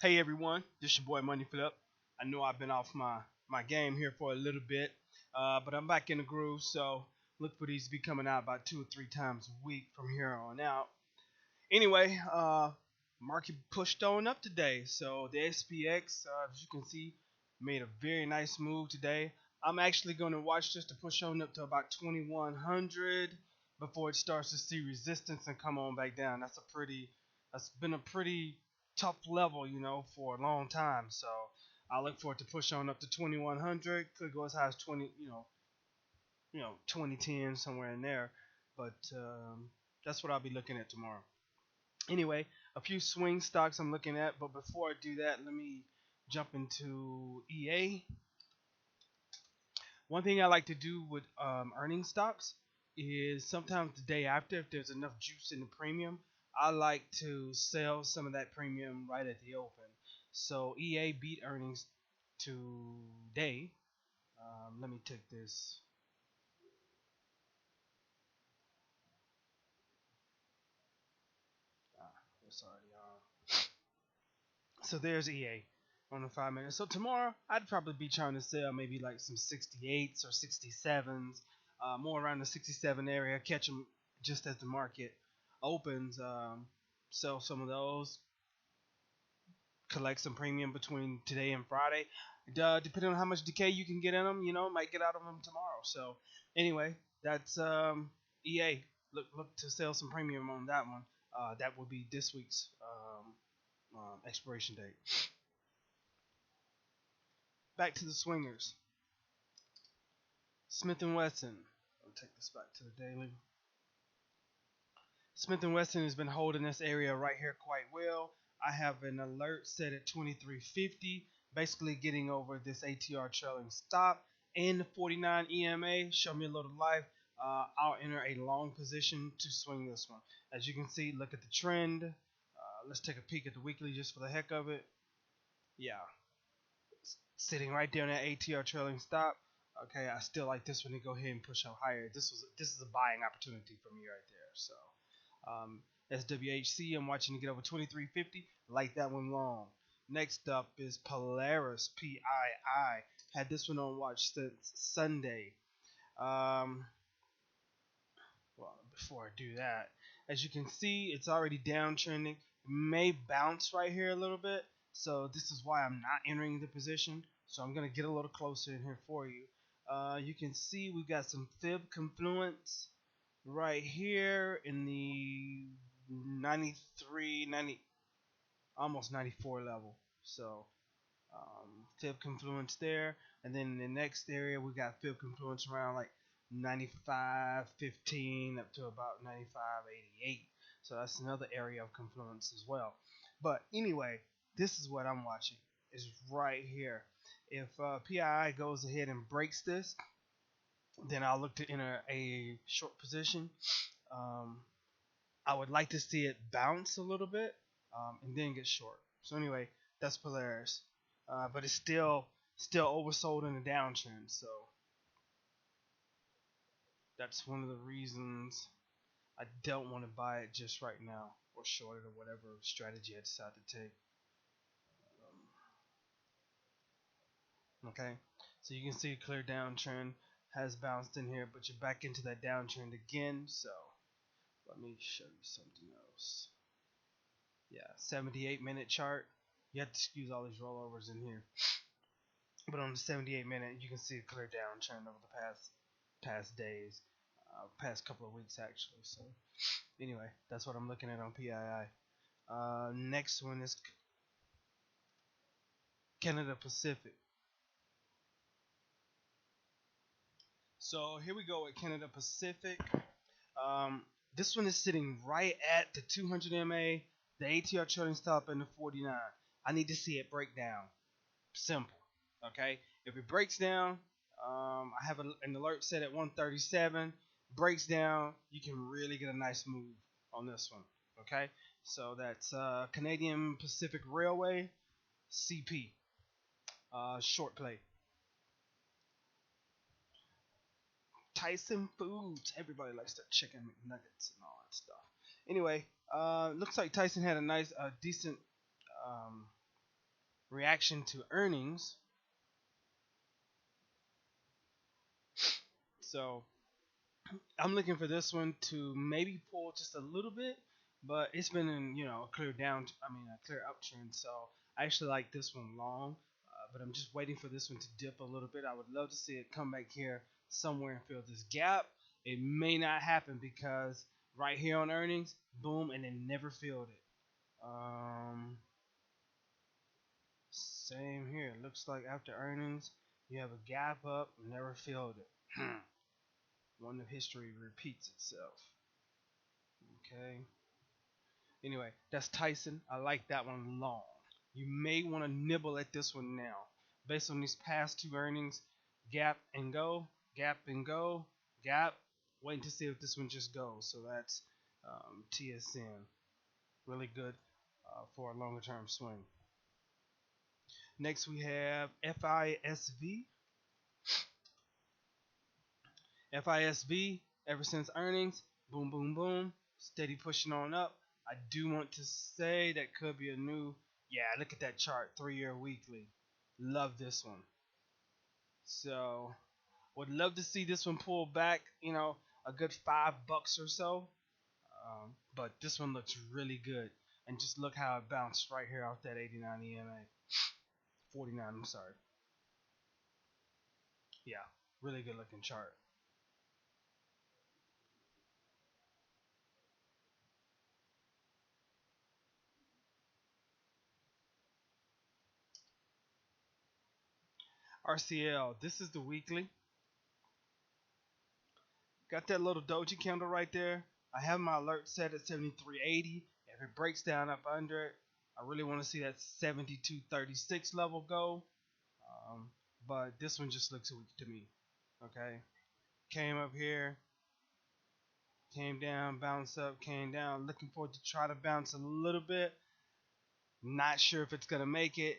Hey everyone, this your boy Money Flip. I know I've been off my game here for a little bit, but I'm back in the groove. So look for these to be coming out about 2 or 3 times a week from here on out. Anyway, market pushed on up today. So the SPX, as you can see, made a very nice move today. I'm actually going to watch this to push on up to about 2100 before it starts to see resistance and come on back down. That's been a pretty tough level, for a long time. So I look for it to push on up to 2100. Could go as high as 2010 somewhere in there. But that's what I'll be looking at tomorrow. Anyway, a few swing stocks I'm looking at, but before I do that, let me jump into EA. One thing I like to do with earning stocks is sometimes the day after, if there's enough juice in the premium, I like to sell some of that premium right at the open. So EA beat earnings today. Let me take this. Sorry, y'all. So there's EA on the 5 minutes. So tomorrow I'd probably be trying to sell maybe like some 68s or 67s, more around the 67 area. Catch them just as the market opens. Sell some of those. Collect some premium between today and Friday. Depending on how much decay you can get in them, might get out of them tomorrow. So anyway, that's EA. Look to sell some premium on that one. That will be this week's expiration date. Back to the swingers. Smith and Wesson. I'll take this back to the daily. Smith and Wesson has been holding this area right here quite well. I have an alert set at 2350, basically getting over this ATR trailing stop and the 49 EMA. Show me a little life. I'll enter a long position to swing this one. As you can see, look at the trend. Let's take a peek at the weekly just for the heck of it. Yeah, sitting right there on that ATR trailing stop. Okay, I still like this one to go ahead and push up higher. This is a buying opportunity for me right there. So SWHC, I'm watching to get over 2350. Like that one long. Next up is Polaris PII. Had this one on watch since Sunday. Um, well, before I do that, as you can see, it's already downtrending. It may bounce right here a little bit, so this is why I'm not entering the position. So I'm gonna get a little closer in here for you. You can see we've got some fib confluence right here in the 93, 90, almost 94 level. So fib confluence there, and then in the next area we got fib confluence around like 95.15 up to about 95.88. So that's another area of confluence as well. But anyway, this is what I'm watching. Is right here. If PII goes ahead and breaks this, then I'll look to enter a short position. Um, I would like to see it bounce a little bit and then get short. So anyway, that's Polaris, but it's still oversold in the downtrend. So that's one of the reasons I don't want to buy it just right now or short it or whatever strategy I decide to take. Okay, so you can see a clear downtrend has bounced in here, but you're back into that downtrend again. So let me show you something else. Yeah, 78-minute chart. You have to excuse all these rollovers in here. But on the 78-minute, you can see a clear downtrend over the past days, past couple of weeks actually. So anyway, that's what I'm looking at on PII. Next one is Canada Pacific. So here we go with Canada Pacific. Um, this one is sitting right at the 200 MA, the ATR trading stop, and the 49. I need to see it break down. Simple. Okay. If it breaks down, I have an alert set at 137. Breaks down, you can really get a nice move on this one. Okay. So that's Canadian Pacific Railway, CP, short play. Tyson Foods. Everybody likes their chicken McNuggets and all that stuff. Anyway, looks like Tyson had a nice, decent um, reaction to earnings. So I'm looking for this one to maybe pull just a little bit, but it's been in a clear a clear uptrend. So I actually like this one long, but I'm just waiting for this one to dip a little bit. I would love to see it come back here somewhere and fill this gap. It may not happen because right here on earnings, boom, and it never filled it. Same here. Looks like after earnings, you have a gap up, never filled it. One of history repeats itself. Okay. Anyway, that's Tyson. I like that one long. You may want to nibble at this one now. Based on these past two earnings, gap and go, gap and go, gap. Waiting to see if this one just goes. So that's TSN. Really good for a longer term swing. Next we have FISV. FISV, ever since earnings, boom, boom, boom, steady pushing on up. I do want to say that could be a new, yeah, look at that chart, 3-year weekly. Love this one. So, would love to see this one pull back, a good $5 or so. But this one looks really good. And just look how it bounced right here off that 89 EMA. 49, I'm sorry. Yeah, really good looking chart. RCL, this is the weekly. Got that little doji candle right there. I have my alert set at 73.80. If it breaks down up under it, I really want to see that 72.36 level go. Um, but this one just looks weak to me. Okay. Came up here, came down, bounced up, came down. Looking forward to try to bounce a little bit. Not sure if it's going to make it.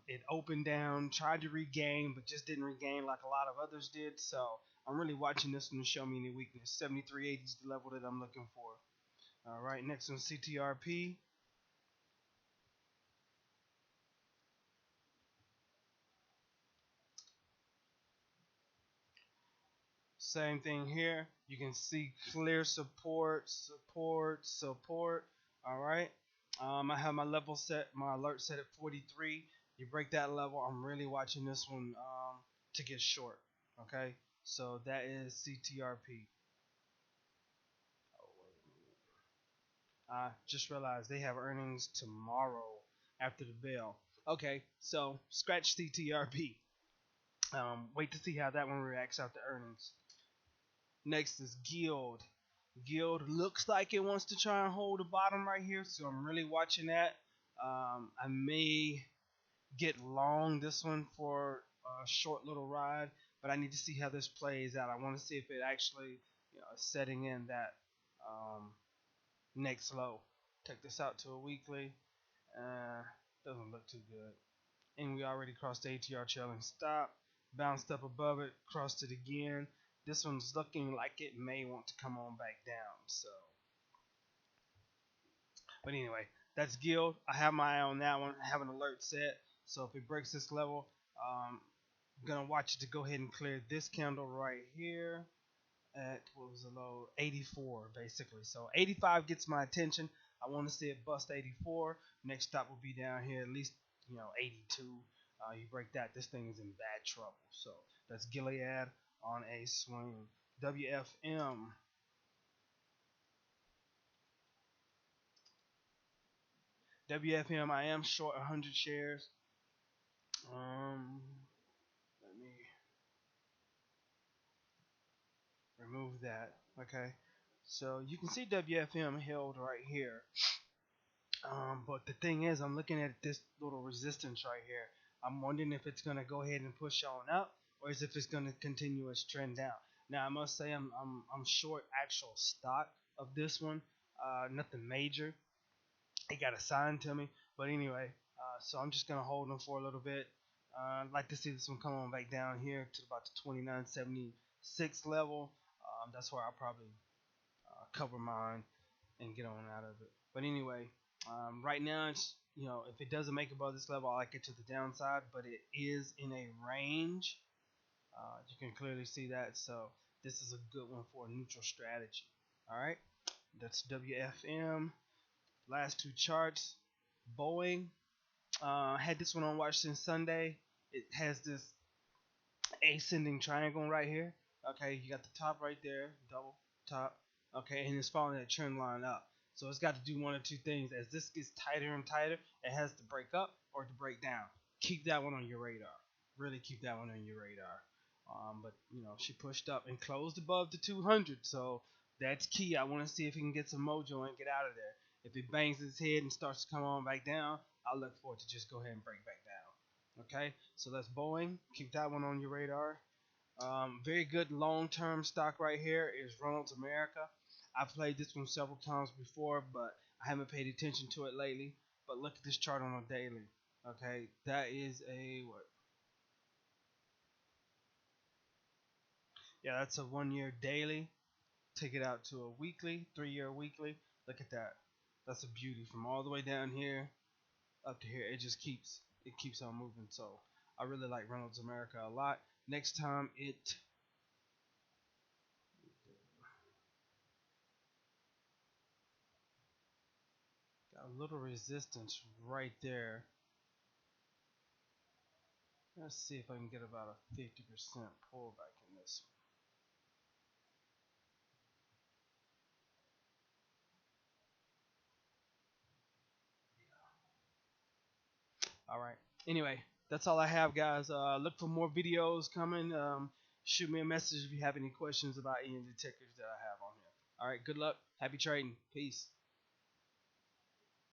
It opened down, tried to regain, but just didn't regain like a lot of others did. So I'm really watching this one to show me any weakness. 73.80 is the level that I'm looking for. All right, next one, CTRP. Same thing here. You can see clear support, support, support. All right. I have my level set, my alert set at 43. You break that level, I'm really watching this one to get short. Okay. So that is CTRP. I just realized they have earnings tomorrow after the bell. Okay, so scratch CTRP. Wait to see how that one reacts after earnings. Next is GILD. GILD looks like it wants to try and hold the bottom right here, so I'm really watching that. I may get long this one for a short little ride, but I need to see how this plays out. I want to see if it actually is setting in that next low. Take this out to a weekly. Doesn't look too good. And we already crossed the ATR trailing stop. Bounced up above it, crossed it again. This one's looking like it may want to come on back down. So, but anyway, that's GILD. I have my eye on that one. I have an alert set. So if it breaks this level, I'm gonna watch it to go ahead and clear this candle right here at what was the low, 84 basically. So 85 gets my attention. I want to see it bust 84. Next stop will be down here at least 82. You break that, this thing is in bad trouble. So that's Gilead on a swing. WFM. WFM, I am short 100 shares. Let me remove that. Okay. So you can see WFM held right here. But the thing is, I'm looking at this little resistance right here. I'm wondering if it's going to go ahead and push on up, or is if it's going to continue its trend down. Now, I must say I'm short actual stock of this one. Nothing major. It got assigned to me, but anyway. So I'm just going to hold them for a little bit. I'd like to see this one come on back down here to about the 29.76 level. That's where I'll probably cover mine and get on out of it. But anyway, Right now, it's, if it doesn't make above this level, I like it to the downside, but it is in a range. You can clearly see that, so this is a good one for a neutral strategy. All right, that's WFM. Last two charts. Boeing, had this one on watch since Sunday. It has this ascending triangle right here. Okay, you got the top right there, double top. Okay, and it's following that trend line up. So it's got to do one or two things. As this gets tighter and tighter, it has to break up or to break down. Keep that one on your radar. Really keep that one on your radar. But she pushed up and closed above the 200, so that's key. I want to see if he can get some mojo and get out of there. If it bangs his head and starts to come on back down, I'll look for it to just go ahead and break back down. Okay, so that's Boeing. Keep that one on your radar. Very good long-term stock right here is Reynolds America. I've played this one several times before, but I haven't paid attention to it lately. But look at this chart on a daily. Okay, that is a what? Yeah, that's a 1 year daily. Take it out to a weekly, 3 year weekly. Look at that. That's a beauty from all the way down here up to here. It keeps on moving. So I really like Reynolds America a lot. Next time it got a little resistance right there. Let's see if I can get about a 50% pullback in this one. All right. Anyway, that's all I have, guys. Look for more videos coming. Shoot me a message if you have any questions about any of the tickers that I have on here. All right. Good luck. Happy trading. Peace.